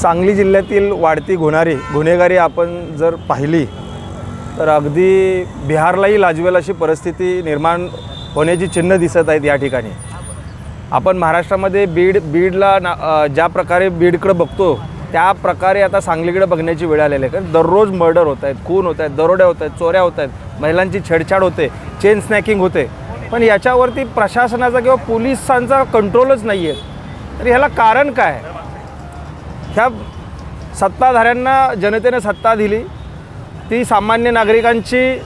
सांगली जिल्ह्यातील वाढती गुन्हेगारी आपण जर पाहिली तर अगदी बिहारलाही लाजवेल अशी परिस्थिती निर्माण होण्याची चिन्ह दिसत आहेत या ठिकाणी। आपण महाराष्ट्रामध्ये बीडला ज्या प्रकारे बीडकडे बघतो त्या प्रकारे आता सांगलीकडे बघण्याची वेळ आलेली आहे। कारण दररोज मर्डर होत आहेत, खून होत आहेत, दरोडे होत आहेत, चोऱ्या होत आहेत, महिलांची छेडछाड होते, चेन स्नॅकिंग होते, पण याच्यावरती प्रशासनाचा किंवा पोलिसांचा कंट्रोलच नाही आहे। तर ह्याला कारण काय? ह्या सत्ताधाऱ्यांना जनतेने सत्ता दिली, ती सामान्य नागरिकांची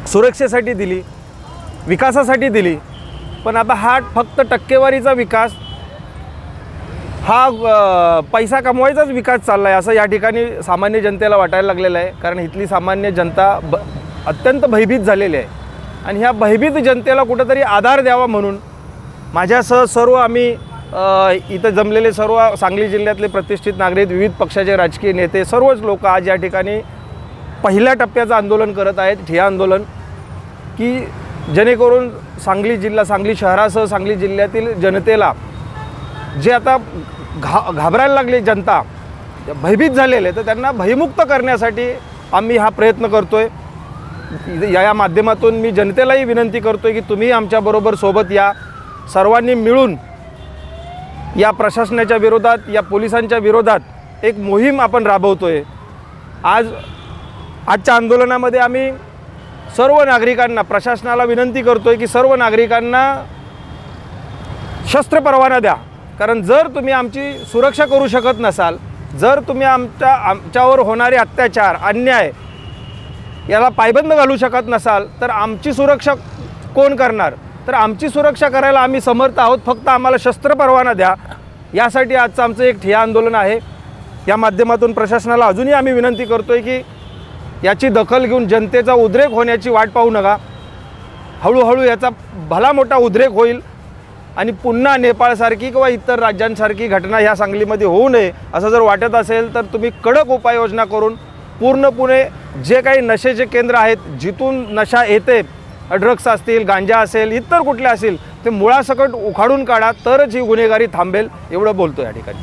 सुरक्षेसाठी दिली, विकासासाठी दिली, पण आता हा फक्त टक्केवारीचा विकास, हा पैसा कमवायचाच विकास चालला आहे असं या ठिकाणी सामान्य जनतेला वाटायला लागलेलं आहे। कारण इथली सामान्य जनता अत्यंत भयभीत झालेली आहे आणि ह्या भयभीत जनतेला कुठेतरी आधार द्यावा म्हणून माझ्यासह सर्व आम्ही इथं जमलेले सर्व सांगली जिल्ह्यातले प्रतिष्ठित नागरिक, विविध पक्षाचे राजकीय नेते, सर्वच लोक आज या ठिकाणी पहिल्या टप्प्याचं आंदोलन करत आहेत, ठिय्या आंदोलन, की जेणेकरून सांगली शहरासह सांगली जिल्ह्यातील जनतेला जे आता घाबरायला लागले, जनता भयभीत झालेले, तर त्यांना भयमुक्त करण्यासाठी आम्ही हा प्रयत्न करतोय। या माध्यमातून मी जनतेलाही विनंती करतोय की तुम्ही आमच्याबरोबर सोबत या, सर्वांनी मिळून या प्रशासनाच्या विरोधात, या पोलिसांच्या विरोधात एक मोहीम आपण राबवतोय। आजच्या आंदोलनामध्ये आम्ही सर्व नागरिकांना, प्रशासनाला विनंती करतोय की सर्व नागरिकांना शस्त्र परवाना द्या। कारण जर तुम्ही आमची सुरक्षा करू शकत नसाल, जर तुम्ही आमच्यावर होणारे अत्याचार, अन्याय याला पायबंद घालू शकत नसाल तर आमची सुरक्षा कोण करणार? तर आमची सुरक्षा करायला आम्ही समर्थ आहोत, फक्त आम्हाला शस्त्र परवाना द्या। यासाठी आजचं आमचं एक ठिय्या आंदोलन आहे। या माध्यमातून प्रशासनाला अजूनही आम्ही विनंती करतोय की याची दखल घेऊन जनतेचा उद्रेक होण्याची वाट पाहू नका। हळूहळू याचा भला मोठा उद्रेक होईल आणि पुन्हा नेपाळसारखी किंवा इतर राज्यांसारखी घटना ह्या सांगलीमध्ये होऊ नये असं जर वाटत असेल तर तुम्ही कडक उपाययोजना करून पूर्णपणे जे काही नशेचे केंद्र आहेत, जिथून नशा येते, ड्रग्स असतील, गांजा असेल, इतर कुठले असेल, ते मुळासकट उखाडून काढा, तरच ही गुन्हेगारी थांबेल, एवढं बोलतो या ठिकाणी।